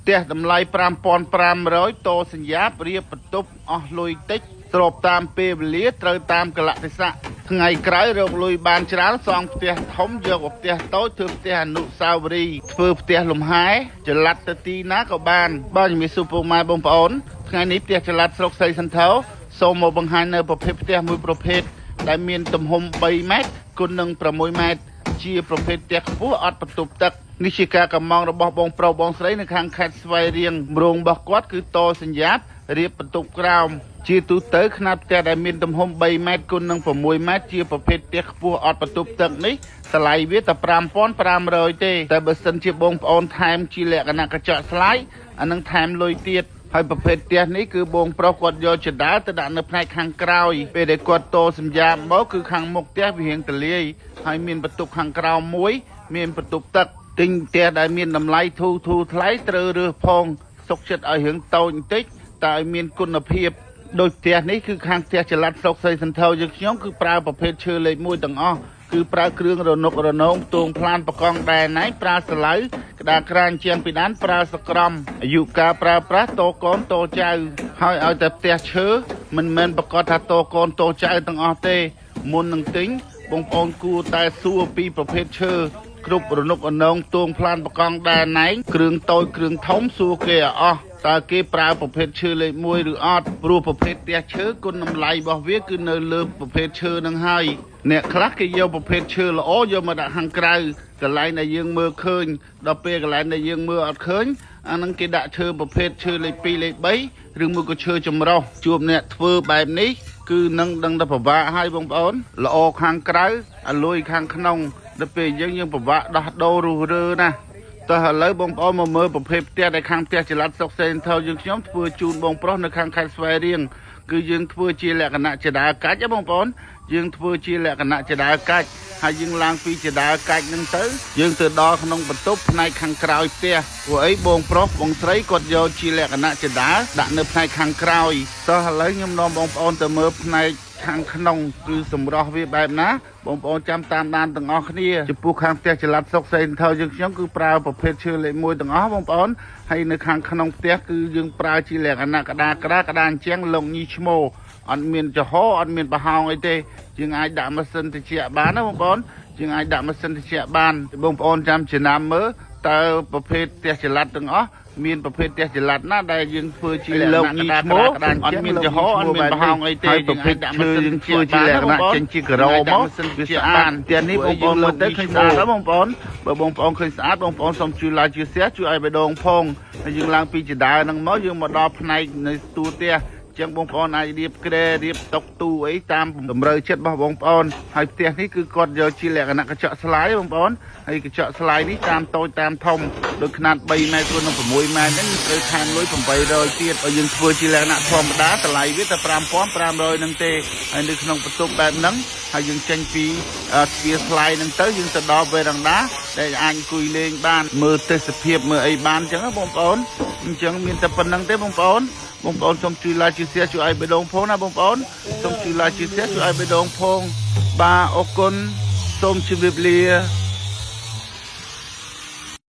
เตะតម្លៃ 5,500 តសញ្ញារៀបបន្ទប់អស់លុយតិចស្របតាមពេលវេលាត្រូវតាមកលៈទេសៈថ្ងៃក្រោយរកលុយបានច្រើនសង់ផ្ទះធំយកផ្ទះតូចធ្វើផ្ទះអនុស្សាវរីយ៍ធ្វើផ្ទះលំហែចល័តទៅទីណាក៏បានបាទជំរាបសួរពុកម៉ែបងប្អូនថ្ងៃនេះផ្ទះចល័តស្រុកស្រីសន្ធរសូមមកបង្ហាញនៅប្រភេទផ្ទះមួយប្រភេទដែលមានទំហំ 3 ម៉ែត្រគុណនឹង 6 ម៉ែត្រជាប្រភេទផ្ទះខ្ពស់អត់បន្ទប់ទឹកនេះជាការកម្មងរបស់បងប្រុសបងស្រីនៅខាងខេត្តស្វាយរៀងម្រងរបស់គាត់គឺតសញ្ញារៀបបន្ទប់ក្រោមជាទូទៅຂະຫນាត់ផ្ទះដែលមានទំហំ 3 ម៉ែត្រគុណនឹង 6 ម៉ែត្រជាប្រភេទផ្ទះខ្ពស់អត់បន្ទប់ទឹកនេះតម្លៃវាតែ 5,500 ទេតែបើសិនជាបងប្អូនថែមជាលក្ខណៈកញ្ចក់ស្លាយអានឹងថែមលុយទៀតហើយប្រភេទផ្ទះនេះគឺបងប្រុសគាត់យកចដាលទៅដាក់នៅផ្នែកខាងក្រោយពេលដែលគាត់តសញ្ញាមកគឺខាងមុខផ្ទះវារៀងទលាយហើយមានបន្ទប់ខាងក្រោមមួយមានបន្ទប់ទឹកទិញផ្ទះដែលមានតម្លៃធូរថ្លៃត្រូវរើសផងសុខចិត្តឲ្យរឿងតូចបន្តិចតែឲ្យមានគុណភាពដោយផ្ទះនេះគឺខាងផ្ទះចល័តស្រុកស្រីសន្ធរយើងខ្ញុំគឺប្រើប្រភេទឈើលេខ 1 ទាំងអស់គឺប្រើគ្រឿងរនុករនងផ្ទងផ្លានបកង់ដែរណៃប្រើស្លៅក្តារក្រាញជាងពីដានប្រើសក្រំអាយុកាលប្រើប្រាស់តកូនតចៅហើយឲ្យតែផ្ទះឈើមិនមែនប្រកាសថាតកូនតចៅទាំងអស់ទេមុននឹងទិញបងប្អូនគួរតែសួរពីប្រភេទឈើគ្រប់រនុករនងផ្ទងផ្លានបកង់ដែរណៃគ្រឿងតូចគ្រឿងធំសួរគេឲ្យអស់តើគេប្រើប្រភេទឈើលេខ 1 ឬអត់ព្រោះប្រភេទផ្ទះឈើគុណតម្លៃរបស់វាគឺនៅលើប្រភេទឈើនឹងហើយអ្នកខ្លះគេយកប្រភេទឈើល្អយកមកដាក់ខាងក្រៅកន្លែងដែលយើងមើលឃើញដល់ពេលកន្លែងដែលយើងមើលអត់ឃើញអានឹងគេដាក់ឈើប្រភេទឈើលេខ 2 លេខ 3 ឬមួយក៏ឈើចម្រុះជួបអ្នកធ្វើបែបនេះគឺនឹងដឹងតែពិបាកហើយបងប្អូនល្អខាងក្រៅអាលុយខាងក្នុងដល់ពេលយើងពិបាកដោះដូររុះរើណាតើឥឡូវបងប្អូនមកមើលប្រភេទផ្ទះដែលខាងផ្ទះចល័តស្រុកស្រីសន្ធរយើងខ្ញុំធ្វើជូនបងប្រុសនៅខាងខេត្តស្វាយរៀងគឺយើងធ្វើជាលក្ខណៈចដាកាច់បងប្អូនយើងធ្វើជាលក្ខណៈចដាកាច់ហើយយើងឡើងពីចដាកាច់ហ្នឹងទៅយើងទៅដល់ក្នុងបន្ទប់ផ្នែកខាងក្រោយផ្ទះព្រោះអីបងប្រុសបងស្រីគាត់យកជាលក្ខណៈចដាដាក់នៅផ្នែកខាងក្រោយតើឥឡូវខ្ញុំនាំបងប្អូនទៅមើលផ្នែកខាងក្នុងគឺសម្រស់វាបែបណាបងប្អូនចាំតាមដានទាំងអស់គ្នាចំពោះខាងផ្ទះចល័តស្រុកស្រីសន្ធរយើងខ្ញុំគឺប្រើប្រភេទឈើលេខ 1 ទាំងអស់បងប្អូនហើយនៅខាងក្នុងផ្ទះគឺយើងប្រើជាលក្ខណៈក្តារអញ្ចឹងលងញីឈ្មោះអត់មានចំហអត់មានប្រហោងអីទេយើងអាចដាក់ម៉ាស៊ីនត្រជាក់បានណាបងប្អូនយើងអាចដាក់ម៉ាស៊ីនត្រជាក់បានបងប្អូនចាំចំណាំមើលតើប្រភេទផ្ទះចល័តទាំងអស់មានប្រភេទផ្ទះចល័តណាដែលយើងធ្វើជាលក្ខណៈក្តារអត់មានចំហអត់មានប្រហោងអីទេហើយប្រភេទឈើយើងធ្វើជាលក្ខណៈចេញជាការ៉ូមកវាស្អាតផ្ទះនេះបងប្អូនមើលទៅឃើញស្អាតណាបងប្អូនបើបងប្អូនឃើញស្អាតបងប្អូនសូមជួយ like ជួយ share ជួយឲ្យបេះដូងផងហើយយើងឡើងពីចដាហ្នឹងមកយើងមកដល់ផ្នែកនៃស្ទូផ្ទះចឹងបងប្អូនអាចរៀបក្រែរៀបតុកទូអីតាមតម្រូវចិត្តរបស់បងប្អូនហើយផ្ទះនេះគឺគាត់យកជាលក្ខណៈកញ្ចក់ស្លាយបងប្អូនហើយកញ្ចក់ស្លាយនេះតាមតូចតាមធំដោយຂະຫນាត់ 3 ម៉ែត្រគុណនឹង 6 ម៉ែត្រហ្នឹងត្រូវថែមលុយ 800 ទៀតបើយើងធ្វើជាលក្ខណៈធម្មតាតម្លៃវាតែ 5,500 ហ្នឹងទេហើយនៅក្នុងបន្ទប់បែបហ្នឹងហើយយើងចេញពីទ្វារស្លាយហ្នឹងទៅយើងទៅដល់វេរ៉ាន់ដាដែលអាចអង្គុយលេងបានមើលទេសភាពមើលអីបានចឹងណាបងប្អូនអញ្ចឹងមានតែប៉ុណ្្នឹងទេបងប្អូនសូមជួយ like ជួយ share ជួយឲ្យបេះដូងផងណាបងប្អូនសូមជួយ like ជួយ share ជួយឲ្យបេះដូងផងបាទអរគុណសូមជម្រាបលា